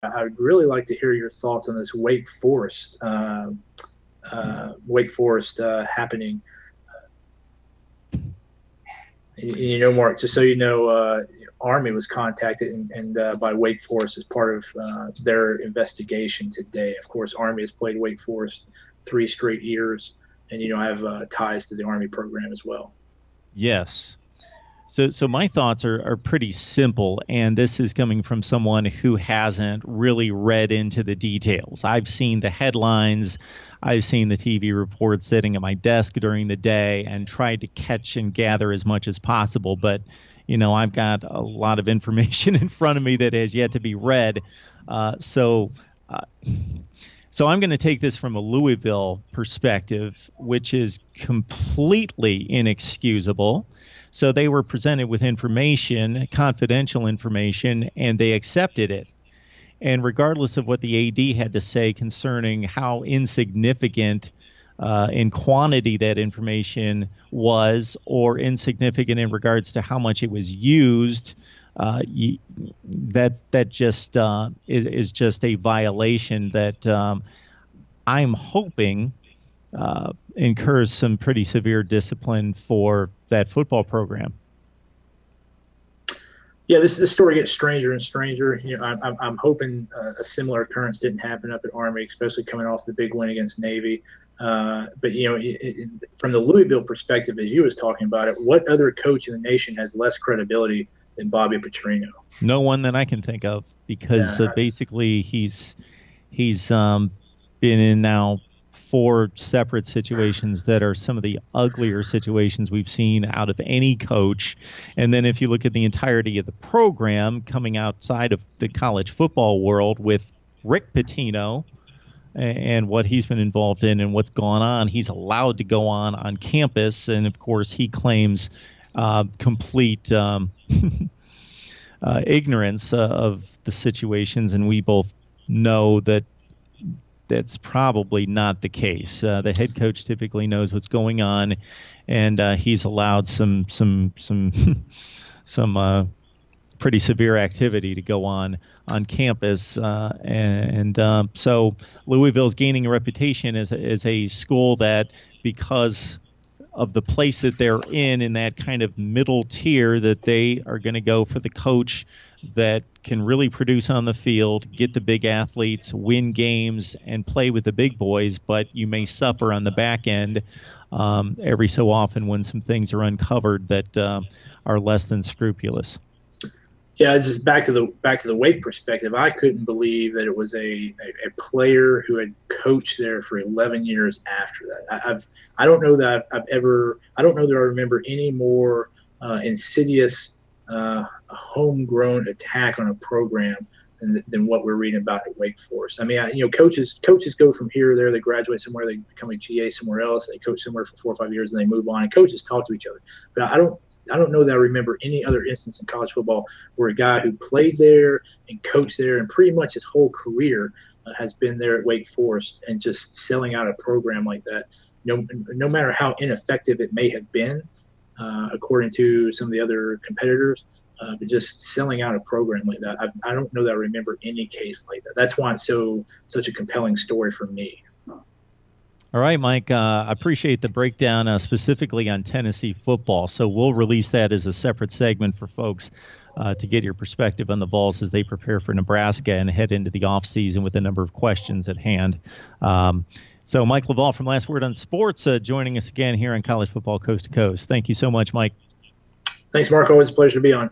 I'd really like to hear your thoughts on this Wake Forest happening. You know, Mark, just so you know, Army was contacted and by Wake Forest as part of their investigation today. Of course, Army has played Wake Forest 3 straight years, and have ties to the Army program as well. Yes. So my thoughts are pretty simple, and this is coming from someone who hasn't really read into the details. I've seen the headlines, I've seen the TV reports sitting at my desk during the day and tried to catch and gather as much as possible. But, I've got a lot of information in front of me that has yet to be read. So I'm going to take this from a Louisville perspective, which is completely inexcusable. So they were presented with information, confidential information, and they accepted it. And regardless of what the AD had to say concerning how insignificant in quantity that information was, or insignificant in regards to how much it was used, that just is just a violation that I'm hoping incurs some pretty severe discipline for that football program. Yeah, this story gets stranger and stranger. I'm hoping a similar occurrence didn't happen up at Army, especially coming off the big win against Navy. But from the Louisville perspective, as you was talking about it, what other coach in the nation has less credibility than Bobby Petrino? No one that I can think of, because basically he's been in now 4 separate situations that are some of the uglier situations we've seen out of any coach. And then if you look at the entirety of the program coming outside of the college football world with Rick Pitino and what he's been involved in and what's gone on, he's allowed to go on campus. And of course, he claims complete ignorance of the situations. And we both know that that's probably not the case. The head coach typically knows what's going on, and he's allowed some pretty severe activity to go on campus. So Louisville's gaining a reputation as a school that, because of the place that they're in that kind of middle tier, that they are going to go for the coach that can really produce on the field, get the big athletes, win games, and play with the big boys, but you may suffer on the back end every so often when some things are uncovered that are less than scrupulous. Yeah, just back to the Wake perspective, I couldn't believe that it was a player who had coached there for 11 years after that. I don't know that I remember any more insidious homegrown attack on a program than what we're reading about at Wake Forest. I mean, coaches go from here or there. They graduate somewhere, they become a GA somewhere else. They coach somewhere for 4 or 5 years, and they move on. And coaches talk to each other. But I don't know that I remember any other instance in college football where a guy who played there and coached there and pretty much his whole career has been there at Wake Forest and just selling out a program like that. No matter how ineffective it may have been, according to some of the other competitors, but just selling out a program like that, I don't know that I remember any case like that. That's why it's such a compelling story for me. All right, Mike, I appreciate the breakdown specifically on Tennessee football. So we'll release that as a separate segment for folks to get your perspective on the Vols as they prepare for Nebraska and head into the offseason with a number of questions at hand. So Mike LaValle from Last Word on Sports joining us again here on College Football Coast to Coast. Thank you so much, Mike. Thanks, Mark. Always a pleasure to be on.